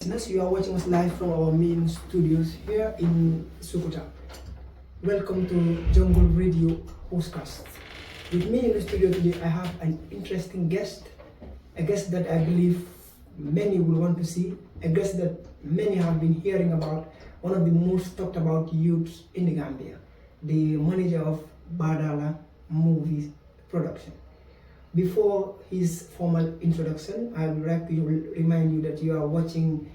Listeners, you are watching us live from our main studios here in Sukuta. Welcome to Jungle Radio Postcast. With me in the studio today, I have an interesting guest, a guest that I believe many will want to see, a guest that many have been hearing about, one of the most talked about youths in the Gambia, the manager of Badala Movies Production. Before his formal introduction, I would like to remind you that you are watching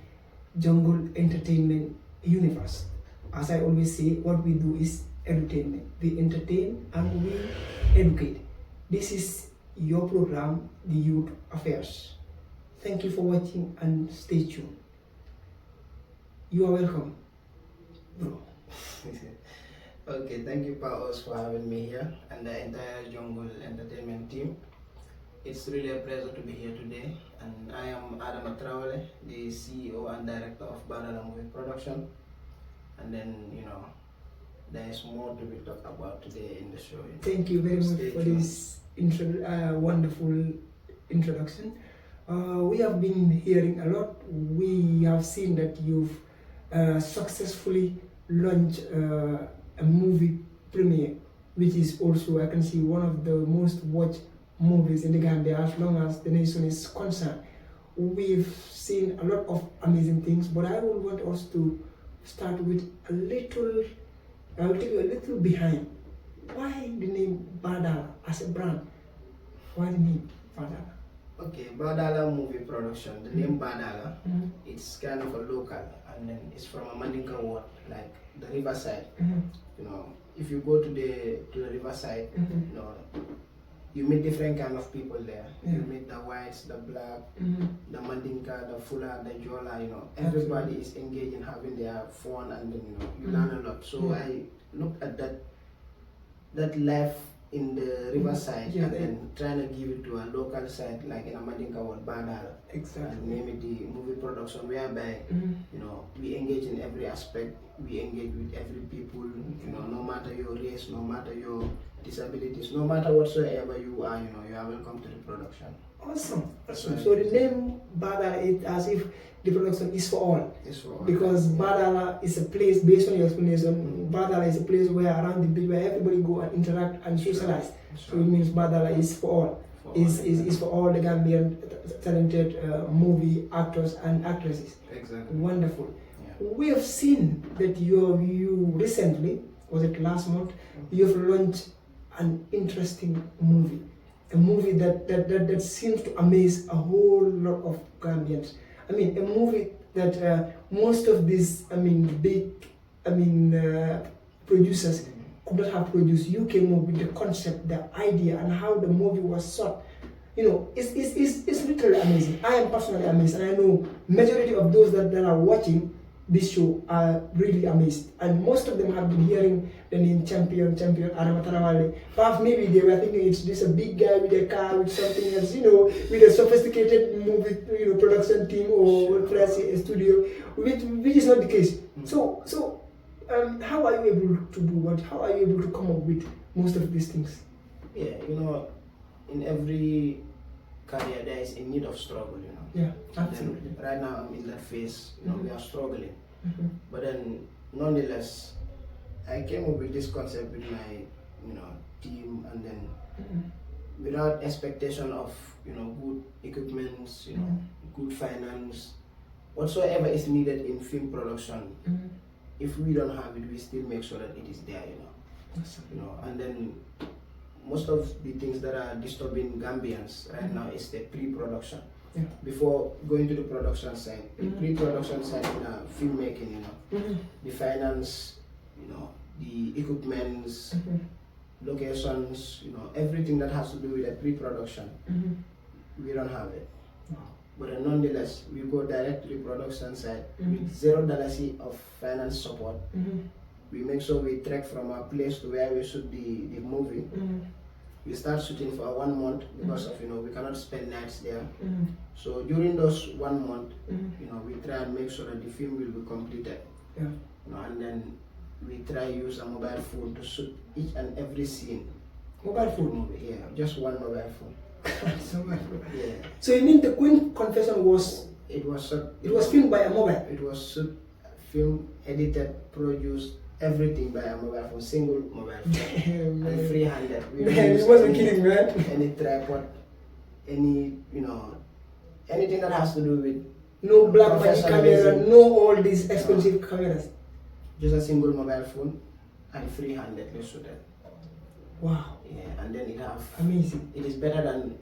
Jungle Entertainment Universe. As I always say, what we do is entertainment. We entertain and we educate. This is your program, The Youth Affairs. Thank you for watching and stay tuned. You are welcome, bro. Okay, thank you, Paos, for having me here and the entire Jungle Entertainment team. It's really a pleasure to be here today, and I am Adam Traore, the CEO and Director of Badala Movie Production. And then, there is more to be talked about today in the show. Thank you very much for this wonderful introduction. We have been hearing a lot. We have seen that you've successfully launched a movie premiere, which is also, I can see, one of the most watched movies in the Gambia as long as the nation is concerned. We've seen a lot of amazing things, but I would want us to start with a little, I'll take you a little behind. Why the name Badala as a brand? Why the name Badala? Okay, Badala Movie Production, the name Badala, it's kind of a local, and then it's from a Mandinka word, like the riverside. If you go to the riverside, you meet different kind of people there. You meet the whites, the black, the Mandinka, the Fula, the Jola, everybody is engaged in having their fun, and then, you learn a lot. So I looked at that life in the riverside and then trying to give it to a local site, like in a Mandinka word, Badala. Exactly. And name it the movie production, whereby, we engage in every aspect, we engage with every people, no matter your race, no matter your disabilities, no matter whatsoever you are, you are welcome to the production. Awesome. So the name Badala is as if the production is for all. It's for all. Because Badala is a place, based on your explanation, Badala is a place where around the beach where everybody go and interact and socialize. So it means Badala is for all. Is for all the Gambian talented movie actors and actresses. Exactly. Wonderful. Yeah. We have seen that you recently, was it last month, you've launched an interesting movie. A movie that seems to amaze a whole lot of Gambians. I mean, a movie that most of these, big, producers could not have produced. You came up with the concept, the idea, and how the movie was shot. It's literally amazing. I am personally amazed, and I know majority of those that are watching this show are really amazed, and most of them have been hearing the name champion Adama Tarawale. Perhaps maybe they were thinking it's just a big guy with a car with something else, with a sophisticated movie production team or a studio, which is not the case. So how are you able to do what? How are you able to come up with most of these things? Yeah, in every career there is a need of struggle, Yeah, absolutely. Right now I'm in that phase, we are struggling. But then nonetheless, I came up with this concept with my, team, and then without expectation of, good equipments, good finance, whatsoever is needed in film production. If we don't have it, we still make sure that it is there, and then most of the things that are disturbing Gambians right now is the pre-production. Yeah. Before going to the production side, the pre-production side in filmmaking, the finance, the equipments, locations, everything that has to do with the pre-production, we don't have it. But nonetheless, we go direct to the production side with $0 of finance support. We make sure we trek from our place to where we shoot the movie. We start shooting for 1 month because of, we cannot spend nights there. So during those 1 month, we try and make sure that the film will be completed. Yeah. And then we try use a mobile phone to shoot each and every scene. Mobile phone? Yeah, just one mobile phone. So much. Yeah. So you mean the Queen Confession was It was filmed by a mobile. It was filmed, edited, produced, everything by a mobile phone, single mobile phone, and free-handed. Man, you wasn't kidding, man. Any tripod, any anything that has to do with no black magic camera, no all these expensive cameras. Just a single mobile phone and free-handedly shooted. Wow. Yeah, and then amazing. It is better than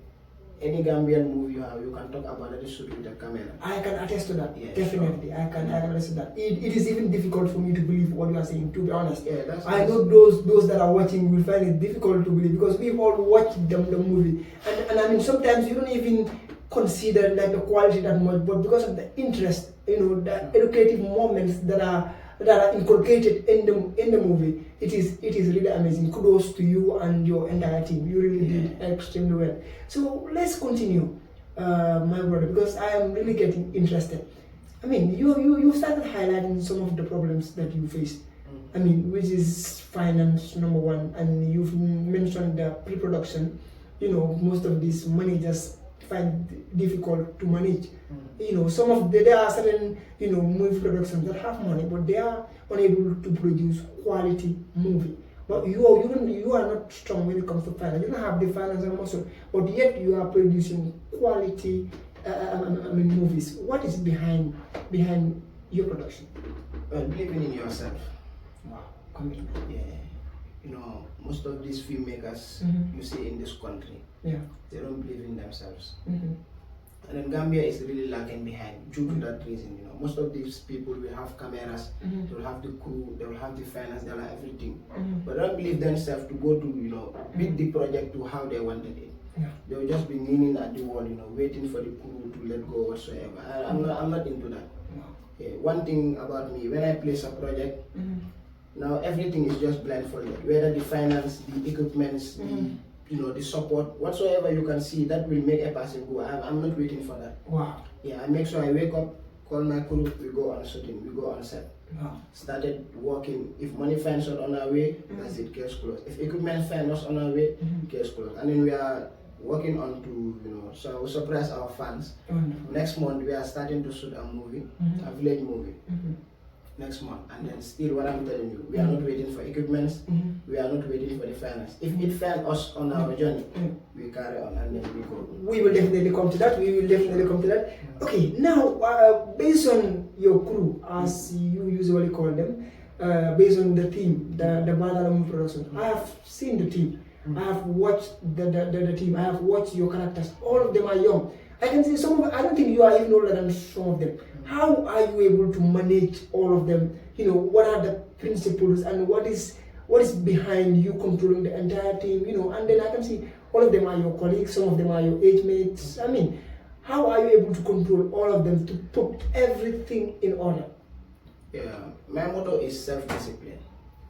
any Gambian movie you have. You can talk about it shoot with a camera. I can attest to that. Yeah, definitely. Sure. I can attest to that. It is even difficult for me to believe what you are saying, to be honest. Yeah, that's I know those that are watching will find it difficult to believe because we've all watched the movie. And I mean sometimes you don't even consider like the quality that much, but because of the interest, the educative moments that are inculcated in the movie, it is really amazing. Kudos to you and your entire team. You really did extremely well. So let's continue, my brother, because I am really getting interested. I mean, you started highlighting some of the problems that you faced. I mean, which is finance number one, and you've mentioned the pre-production. Most of these managers find difficult to manage. Some of there are certain movie productions that have money, but they are unable to produce quality movie. But you are not strong when it comes to finance. You don't have the finance and muscle, but yet you are producing quality movies. What is behind your production? Well, believing in yourself. Wow, commitment. Yeah. Most of these filmmakers you see in this country, they don't believe in themselves. And then Gambia is really lagging behind due to that reason. Most of these people will have cameras, they will have the crew, they will have the finance, they will have everything. But they don't believe themselves to go to, beat the project to how they wanted it. They will just be leaning at the wall, waiting for the crew to let go whatsoever. I'm not into that. One thing about me, when I place a project, now everything is just blindfolded. Whether the finance, the equipments, the support, whatsoever you can see that will make a person go. I'm not waiting for that. Wow. Yeah, I make sure I wake up, call my crew, we go on shooting, we go on set. Wow. Started working. If money finds us on our way, that's it, case closed. If equipment finds us on our way, case closed. And then we are working on to, so we surprise our fans. Next month we are starting to shoot a movie, a village movie. Next month, and then still what I'm telling you, we are not waiting for equipments, we are not waiting for the finance. If it finds us on our journey, we carry on and then we go. We will definitely come to that. Okay, now based on your crew, as you usually call them, based on the team, the Badalamu production, I have seen the team. I have watched the team. I have watched your characters. All of them are young. I can see some of them. I don't think you are even older than some of them. How are you able to manage all of them? What are the principles and what is behind you controlling the entire team? And then I can see all of them are your colleagues, some of them are your age mates. I mean, how are you able to control all of them to put everything in order? Yeah, my motto is self-discipline.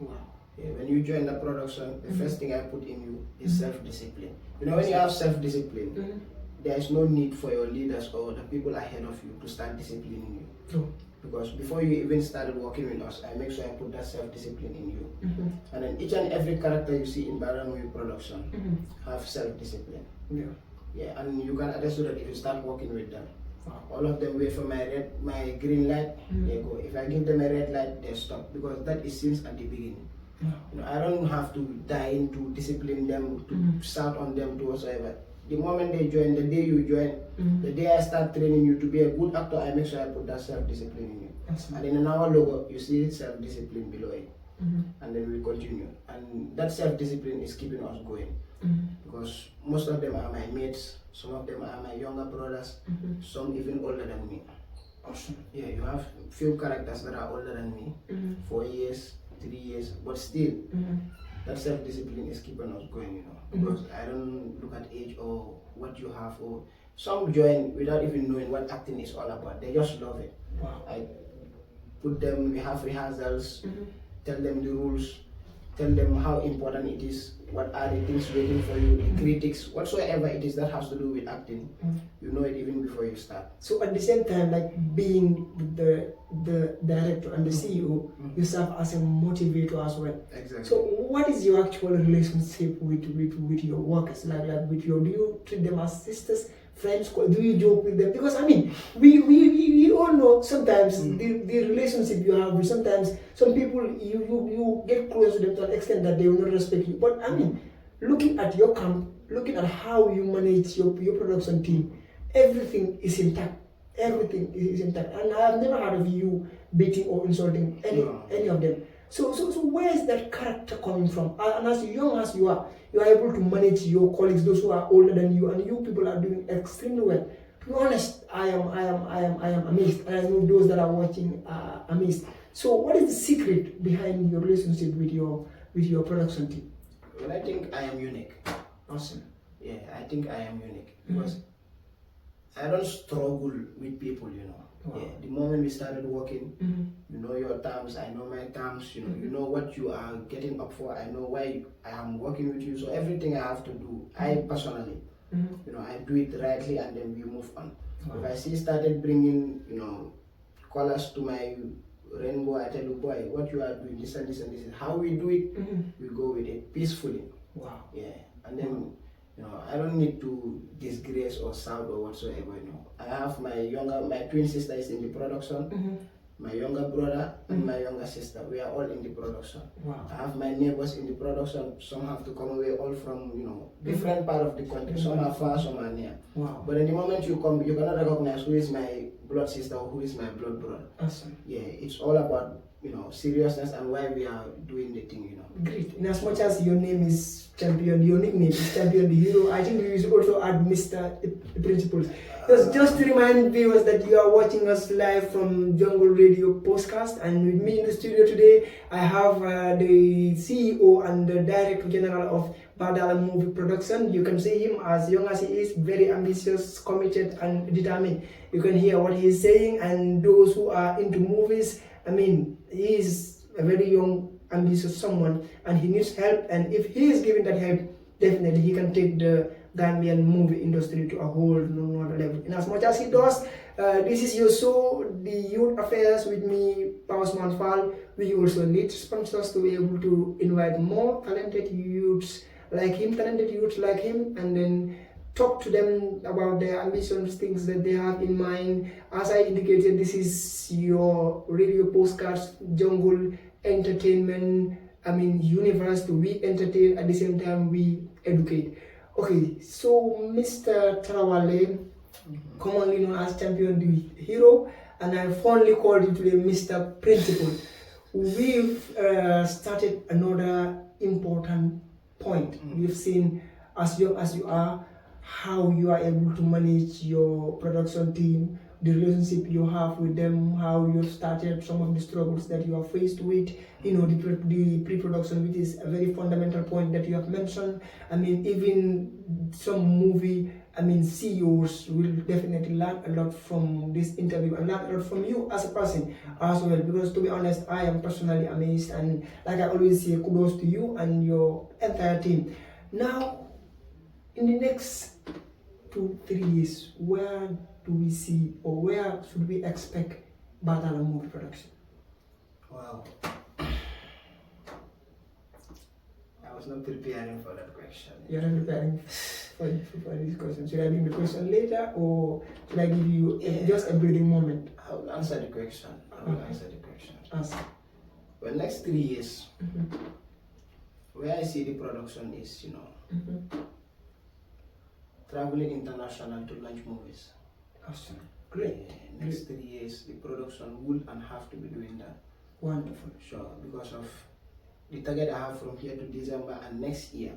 Wow. Yeah, when you join the production, the first thing I put in you is self-discipline. When you have self-discipline, there is no need for your leaders or the people ahead of you to start disciplining you. True. Because before you even started working with us, I make sure I put that self-discipline in you. And then each and every character you see in Barra movie production have self-discipline. Yeah, and you can attest to that if you start working with them. All of them wait for my green light, they go. If I give them a red light, they stop, because that is since at the beginning. I don't have to die into discipline them, to shout on them, to whatsoever. The moment they join, the day you join, the day I start training you to be a good actor, I make sure I put that self-discipline in you. And then in our logo, you see self-discipline below it. And then we continue. And that self-discipline is keeping us going. Because most of them are my mates, some of them are my younger brothers, some even older than me. Awesome. Yeah, you have few characters that are older than me, 4 years, 3 years, but still, that self-discipline is keeping us going, because I don't look at age or what you have, or some join without even knowing what acting is all about. They just love it. Wow. I put them, we have rehearsals, tell them the rules, tell them how important it is, what are the things waiting for you, the critics, whatsoever it is that has to do with acting, you know it even before you start. So at the same time, like being the director and the CEO, you serve as a motivator as well. Exactly. So what is your actual relationship with your workers? Like with your, do you treat them as sisters, friends? Do you joke with them? Because I mean, we all know sometimes the relationship you have with sometimes some people you get close to them to an extent that they will not respect you. But I mean, looking at your camp, looking at how you manage your production team, everything is intact. Everything is intact, and I have never heard of you beating or insulting any of them. So where is that character coming from? And as young as you are able to manage your colleagues, those who are older than you, and you people are doing extremely well. To be honest, I am amazed, and I know those that are watching are amazed. So what is the secret behind your relationship with your production team? Well, I think I am unique. Awesome. Yeah, I think I am unique because I don't struggle with people, you know. Wow. Yeah, the moment we started working, you know your terms, I know my terms, you know what you are getting up for, I know why I am working with you. So everything I have to do, I personally, you know, I do it rightly and then we move on. Wow. If I see started bringing, you know, colors to my rainbow, I tell you, boy, what you are doing, this and this and this, how we do it, we go with it peacefully. Wow. Yeah, and then you know, I don't need to disgrace or shout or whatsoever, you know. I have my twin sister is in the production, my younger brother and my younger sister, we are all in the production. Wow. I have my neighbors in the production, some have to come away all from, you know, different part of the country, some are far, some are near. Wow. But in the moment you come, you cannot recognize who is my blood sister or who is my blood brother. Awesome. Yeah, it's all about, you know, seriousness and why we are doing the thing, you know. Great. In as much as your name is Champion, your nickname is Champion the Hero, I think we should also add Mr. The Principles. Just to remind viewers that you are watching us live from Jungle Radio Podcast, and with me in the studio today, I have the CEO and the Director General of Badala Movie Production. You can see him as young as he is, very ambitious, committed, and determined. You can hear what he is saying, and those who are into movies, I mean, he is a very young, ambitious someone, and he needs help. And if he is given that help, definitely he can take the Gambian movie industry to a whole another level. In as much as he does, this is your show, the Youth Affairs, with me, Pausman Fall. We also need sponsors to be able to invite more talented youths like him, and then talk to them about their ambitions, things that they have in mind. As I indicated, this is your radio postcard, Jungle Entertainment, universe. We entertain, at the same time we educate. Okay, so Mr. Tarawale, commonly known as Champion the Hero, and I fondly call you today Mr. Principal. We've started another important point. We've seen, as young as you are, how you are able to manage your production team, the relationship you have with them, how you've started, some of the struggles that you are faced with, the pre-production, which is a very fundamental point that you have mentioned. Even some movie, CEOs will definitely learn a lot from this interview and learn a lot from you as a person as well, because to be honest, I am personally amazed, and like I always say, kudos to you and your entire team. Now, in the next 2-3 years, where do we see, or where should we expect Badala movie production? Wow. I was not preparing for that question. You're not preparing for this question. Should I bring the question later, or should I give you just a breathing moment? I will answer the question. Answer. Well, next 3 years, where I see the production is, traveling international to launch movies. Awesome. Great. Next 3 years, the production would and have to be doing that. Wonderful. Sure, because of the target I have from here to December and next year,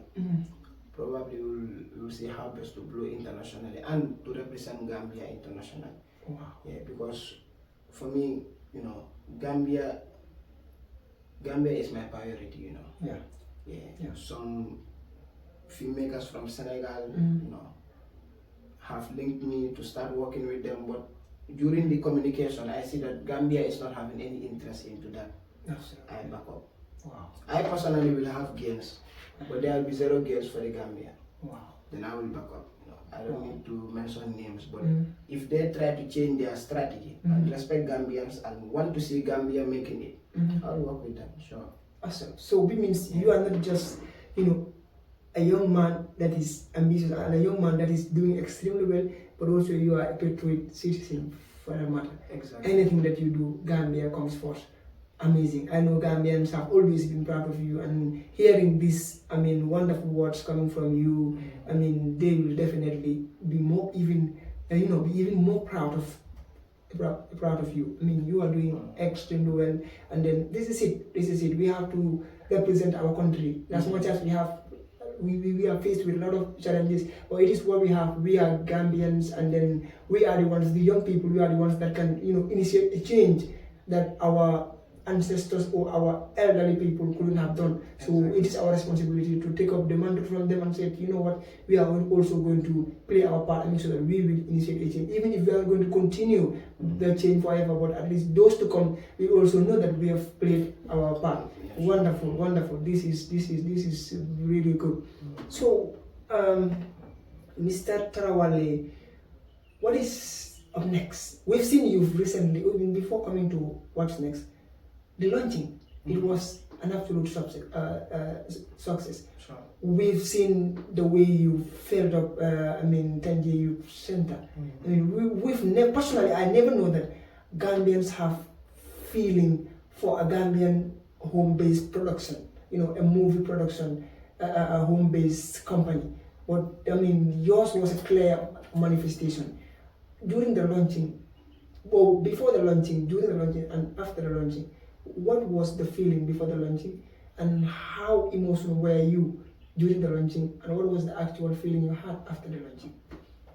probably we'll see how best to blow internationally and to represent Gambia internationally. Wow. Yeah, because for me, Gambia is my priority, Yeah. Some filmmakers from Senegal, have linked me to start working with them, but during the communication, I see that Gambia is not having any interest into that. Absolutely. I back up. Wow. I personally will have gains, but there will be 0 gains for the Gambia. Wow. Then I will back up. I don't need to mention names, but if they try to change their strategy and respect Gambians and want to see Gambia making it, I'll work with them. Sure. Awesome. So it means you are not just, a young man that is ambitious and a young man that is doing extremely well. but also you are a patriot citizen for that matter. Exactly. Anything that you do, Gambia comes first. Amazing. I know Gambians have always been proud of you, and hearing this, I mean, wonderful words coming from you, I mean, they will definitely be more even, be even more proud of you. I mean, you are doing extremely well, and then this is it. We have to represent our country. As much as we are faced with a lot of challenges, but it is what we have. We are Gambians, and then we are the ones, the young people. We are the ones that can, initiate a change that our ancestors or our elderly people couldn't have done. So it is our responsibility to take up the mantle from them and say, you know what, we are also going to play our part and make sure that we will initiate a change. Even if we are going to continue the change forever, but at least those to come, we also know that we have played our part. Wonderful, wonderful. This is really good. So, Mr. Tarawale, what is up next? We've seen you recently, even before coming to what's next. The launching, it was an absolute success. Sure. We've seen the way you filled up, Tanje Youth Center. I mean, we've never, personally, I never know that Gambians have feeling for a Gambian home-based production, a movie production, a home-based company. But, I mean, yours was a clear manifestation. During the launching, well, before the launching, during the launching, and after the launching, what was the feeling before the launching, and how emotional were you during the launching, and what was the actual feeling you had after the launching?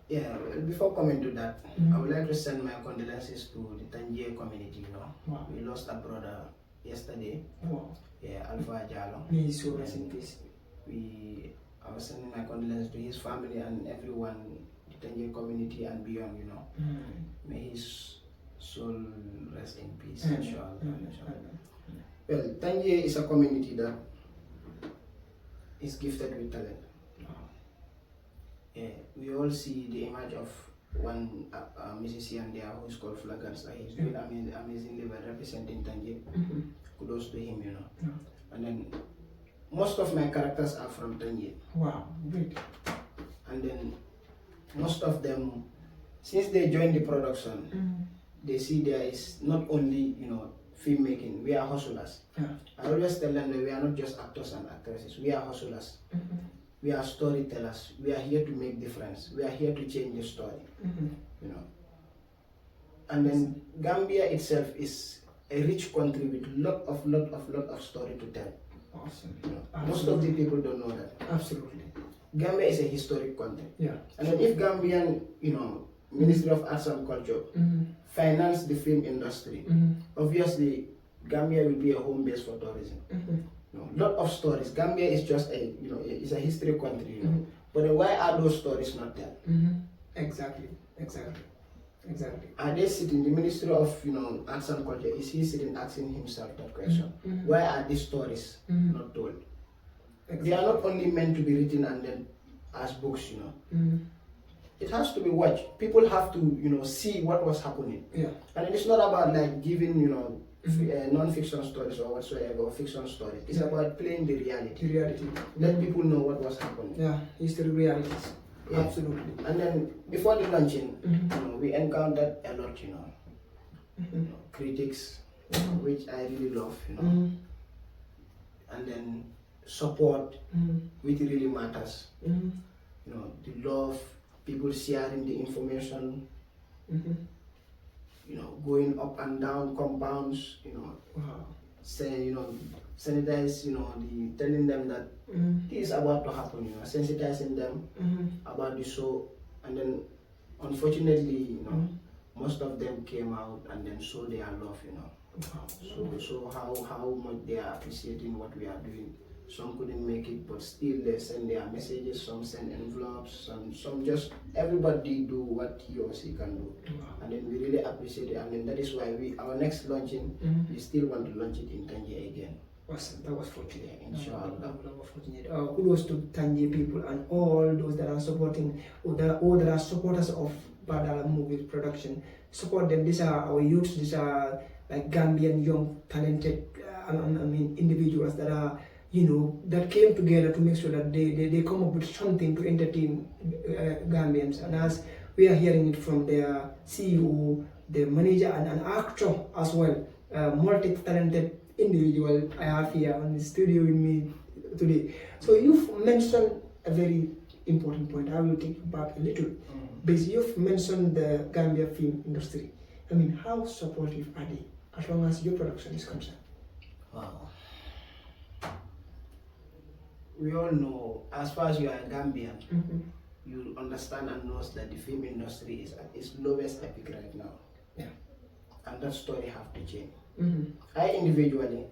Yeah, well, before coming to that, I would like to send my condolences to the Tangier community. Wow. We lost a brother yesterday. Wow. Yeah, Alpha Jalo. May his soul rest in peace. I was sending my condolences to his family and everyone, the Tangier community and beyond. May his soul rest in peace, inshallah. Well, Tangier is a community that is gifted with talent. Yeah, we all see the image of one musician there who is called Flagans. He's doing amazingly by representing Tangier. Kudos to him, And then most of my characters are from Tangier. Wow, great. And then most of them, since they joined the production, they see there is not only, filmmaking, we are hustlers. I always tell them that we are not just actors and actresses, we are hustlers. We are storytellers. We are here to make difference. We are here to change the story. And then Gambia itself is a rich country with lot of story to tell. Awesome. Most of the people don't know that. Absolutely. Gambia is a historic country. Yeah. And then if Gambian, Ministry of Arts and Culture finance the film industry, obviously Gambia will be a home base for tourism. Lot of stories. Gambia is just it's a history country, But then why are those stories not there? Exactly. Are they sitting, the Ministry of Arts and Culture, is he sitting asking himself that question? Why are these stories not told? Exactly. They are not only meant to be written and then as books, It has to be watched. People have to, see what was happening. Yeah. And it's not about like giving, non-fiction stories or whatsoever, or fiction stories. It's about playing the reality. Let people know what was happening. Yeah, history realities. Yeah. Absolutely. And then before the launching, we encountered a lot, critics, which I really love, and then support, which really matters. The love, people sharing the information, going up and down compounds, saying, sanitize, telling them that this is about to happen, sensitizing them about the show, and then unfortunately, most of them came out and then showed their love, so how much they are appreciating what we are doing. Some couldn't make it, but still they send their messages, some send envelopes, some just, everybody do what he or she can do. And then we really appreciate it. I mean, that is why our next launching, we still want to launch it in Tangier again. Awesome, that was fortunate. Inshallah. That was fortunate. Kudos to Tangier people and all those that are supporting, or that are supporters of Badala movie production. Support them. These are our youths, these are like Gambian young, talented, individuals that are, that came together to make sure that they come up with something to entertain Gambians. And as We are hearing it from their CEO, the manager, and an actor as well, multi-talented individual I have here on the studio with me today. So you've mentioned a very important point. I will take you back a little. Because you've mentioned the Gambia film industry. I mean, how supportive are they as long as your production is concerned? Wow. We all know, as far as you are a Gambian, you understand and know that the film industry is at its lowest epic right now. Yeah. And that story have to change. I individually,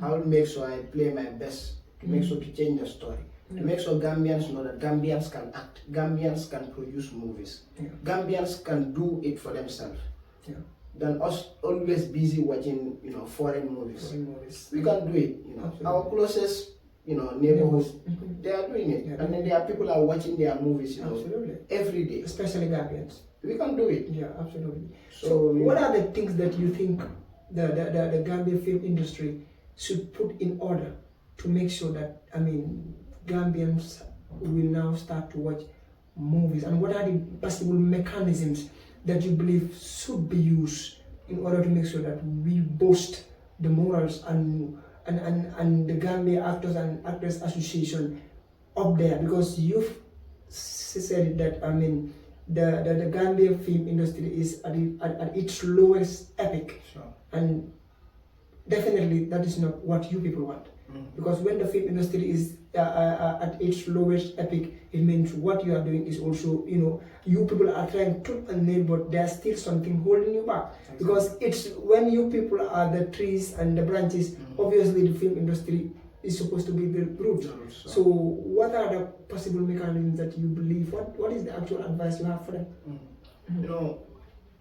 I will make sure I play my best to make sure to change the story. To make sure Gambians know that Gambians can act, Gambians can produce movies, Gambians can do it for themselves. Than us always busy watching, foreign movies. We can do it, Our closest, neighborhoods, they are doing it. And then there are people are watching their movies, every day. Especially Gambians. We can do it. Yeah, absolutely. So what are the things that you think the Gambian film industry should put in order to make sure that, Gambians will now start to watch movies? And what are the possible mechanisms that you believe should be used in order to make sure that we boost the morals and the Gambia Actors and Actors Association up there? Because you've said that, the Gambian film industry is at its lowest epic. Sure. And definitely that is not what you people want. Because when the film industry is at its lowest epic, it means what you are doing is also, you people are trying tooth and nail, but there's still something holding you back. Exactly. Because it's when you people are the trees and the branches, obviously the film industry is supposed to be the roots. So what are the possible mechanisms that you believe? What is the actual advice you have for them?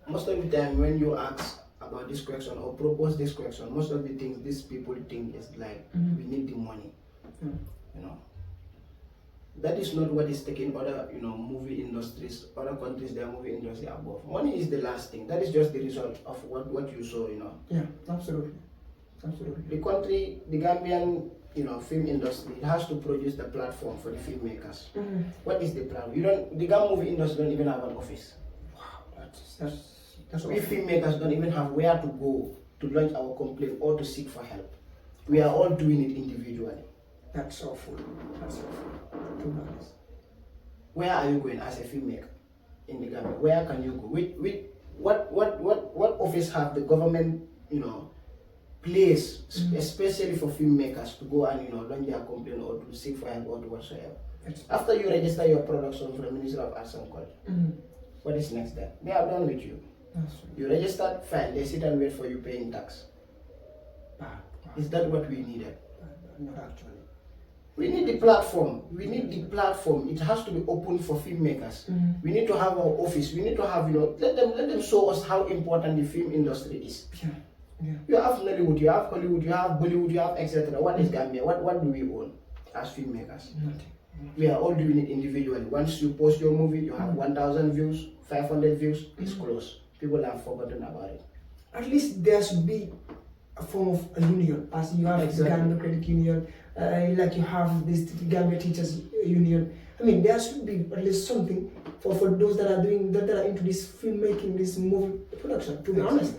Most of the time when you ask about this question or propose this question, most of the things these people think is like, we need the money. That is not what is taking other, movie industries, other countries, their movie industry above. Money is the last thing. That is just the result of what you saw, Yeah, absolutely. The country, the Gambian, film industry, it has to produce the platform for the filmmakers. What is the platform? The Gambian movie industry don't even have an office. Wow, that's we filmmakers don't even have where to go to launch our complaint or to seek for help. We are all doing it individually. That's awful. To be honest. Where are you going as a filmmaker in the Gambia? Where can you go? What office have the government, place, especially for filmmakers to go and launch their complaint or to seek for help or to whatsoever? After you register your production from the Ministry of Arts and Culture, what is next there? They are done with you. You registered, fine, they sit and wait for you paying tax. Is that what we needed? Not actually. We need the platform. It has to be open for filmmakers. We need to have our office. We need to have, let them show us how important the film industry is. Yeah. You have Nollywood, you have Hollywood, you have Bollywood, you have etc. What is Gambia? What do we own as filmmakers? Nothing. We are all doing it individually. Once you post your movie, you have 1,000 views, 500 views, it's closed. People have forgotten about it. At least there should be a form of a union, as you have the Gambia Credit Union, like you have this Gambia Teachers Union. There should be at least something for those that are into this filmmaking, this movie production. To be honest,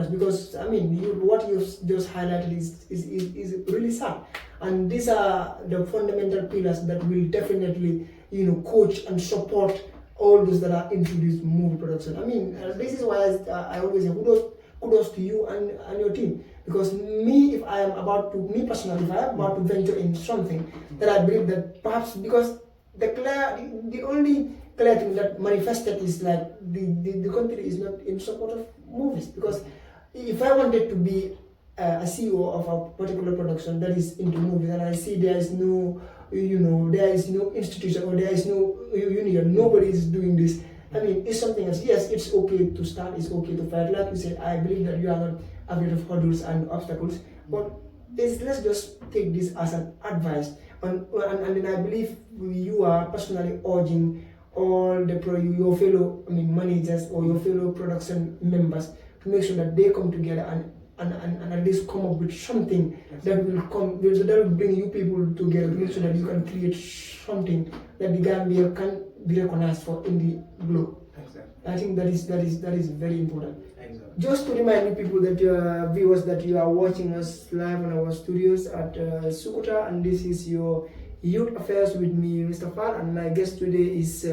because what you just highlighted is really sad, and these are the fundamental pillars that will definitely coach and support all those that are into this movie production. This is why I always say kudos to you and your team, because if I am about to venture in something that I believe that perhaps, because the only clear thing that manifested is like the country is not in support of movies. Because if I wanted to be a CEO of a particular production that is into movies, and I see there is no there is no institution or there is no union, nobody is doing this, it's something else. Yes, it's okay to start, it's okay to fight. Like you said, I believe that you are not afraid of hurdles and obstacles, but let's just take this as an advice. And then I believe you are personally urging all your fellow managers or your fellow production members to make sure that they come together and at least come up with something that will bring you people together, to make sure that you can create something that the Gambia can be recognized for in the globe. Exactly. I think that is very important. Exactly. Just to remind you people that viewers that you are watching us live on our studios at Sukuta, and this is your Youth Affairs with me, Mr. Far, and my guest today is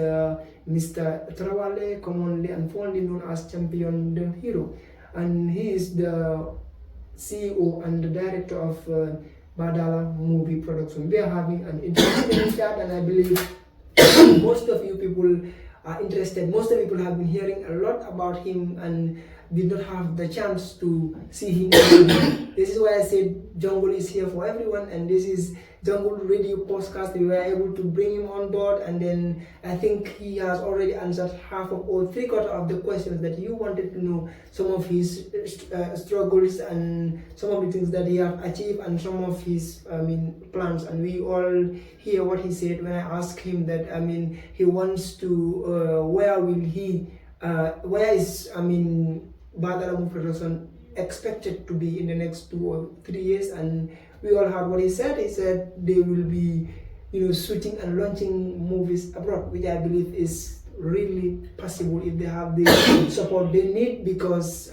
Mr. Trawale, commonly and fondly known as Champion the Hero, and he is the CEO and the director of Badala Movie Production. We are having an interesting chat, and I believe most of you people are interested. Most of the people have been hearing a lot about him and did not have the chance to see him. This is why I said Jungle is here for everyone, and this is Jungle Radio Podcast. We were able to bring him on board, and then I think he has already answered half of or three-quarters of the questions that you wanted to know. Some of his struggles and some of the things that he has achieved, and some of his plans. And we all hear what he said when I asked him that he wants to where is Badala Movie Production expected to be in the next 2 or 3 years, and we all heard what he said. He said they will be, shooting and launching movies abroad, which I believe is really possible if they have the support they need, because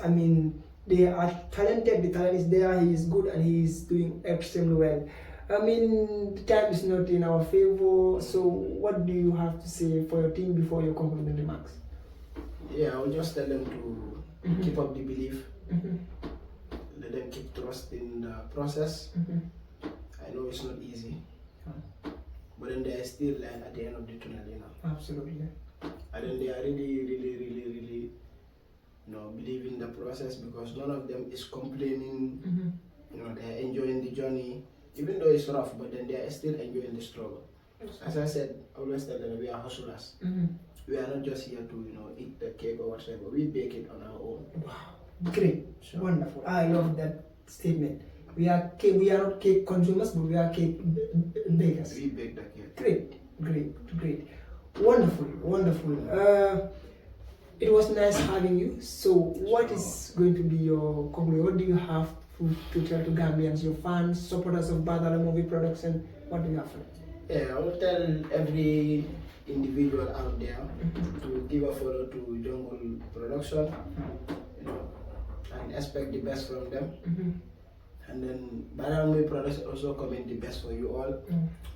they are talented. The talent is there. He is good and he is doing extremely well. The time is not in our favor. So, what do you have to say for your team before your concluding remarks? Yeah, I will just tell them to keep up the belief. Let them keep trusting the process. I know it's not easy, but then there is still light at the end of the tunnel, Absolutely. And then they are really, believe in the process, because none of them is complaining. They are enjoying the journey, even though it's rough, but then they are still enjoying the struggle. As I said, I always tell them we are hustlers. We are not just here to, eat the cake or whatever. We bake it on our own. Wow, great, wonderful. I love that statement. We are not cake consumers, but we are cake bakers. We bake the cake. Great. Wonderful. It was nice having you. So, what is going to be your conclusion? What do you have to tell to Gambians, your fans, supporters of Badala Movie Production? What do you have for them? Yeah, I will tell every individual out there to give a follow to Jungle Production, and expect the best from them. And then Badala Movie Production also comment the best for you all.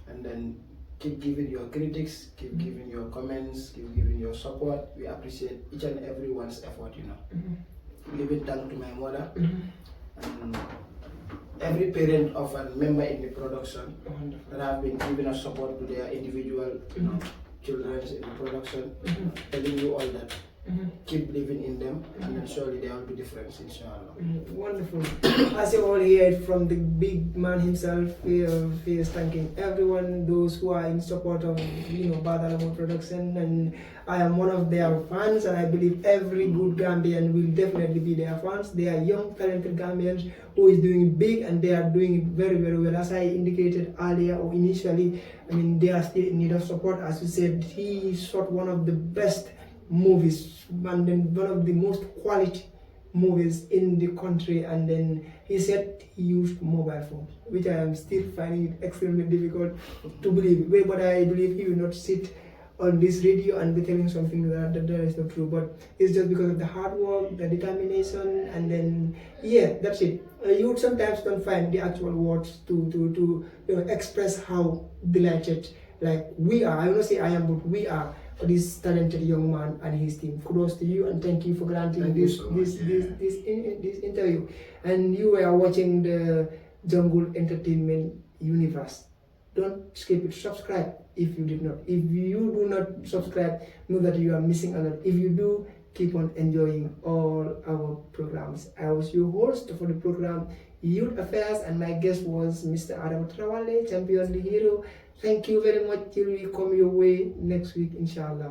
And then keep giving your critics, keep giving your comments, keep giving your support. We appreciate each and everyone's effort, Giving thanks to my mother and every parent of a member in the production that have been giving us support to their individual children in the production, telling you all that keep believing in them, and then surely there will be difference, inshallah. Wonderful. As you all heard from the big man himself, he is thanking everyone, those who are in support of Badala Movie Production, and I am one of their fans, and I believe every good Gambian will definitely be their fans. They are young, talented Gambians who is doing it big, and they are doing it very, very well. As I indicated earlier or initially, they are still in need of support. As you said, he shot one of the best movies, and then one of the most quality movies in the country, and then he said he used mobile phones, which I am still finding it extremely difficult to believe. But I believe he will not sit on this radio and be telling something that is not true, but it's just because of the hard work, the determination, and then that's it. You sometimes don't find the actual words to express how delighted we are. I will not say I am, but we are for this talented young man and his team. Kudos to you, and thank you for granting this interview. And you were watching the Jungle Entertainment Universe. Don't skip it. Subscribe if you did not. If you do not subscribe, know that you are missing a lot. If you do, keep on enjoying all our programs. I was your host for the program Youth Affairs, and my guest was Mr. Adam Trawale, Champion the Hero. Thank you very much till we come your way next week, inshallah.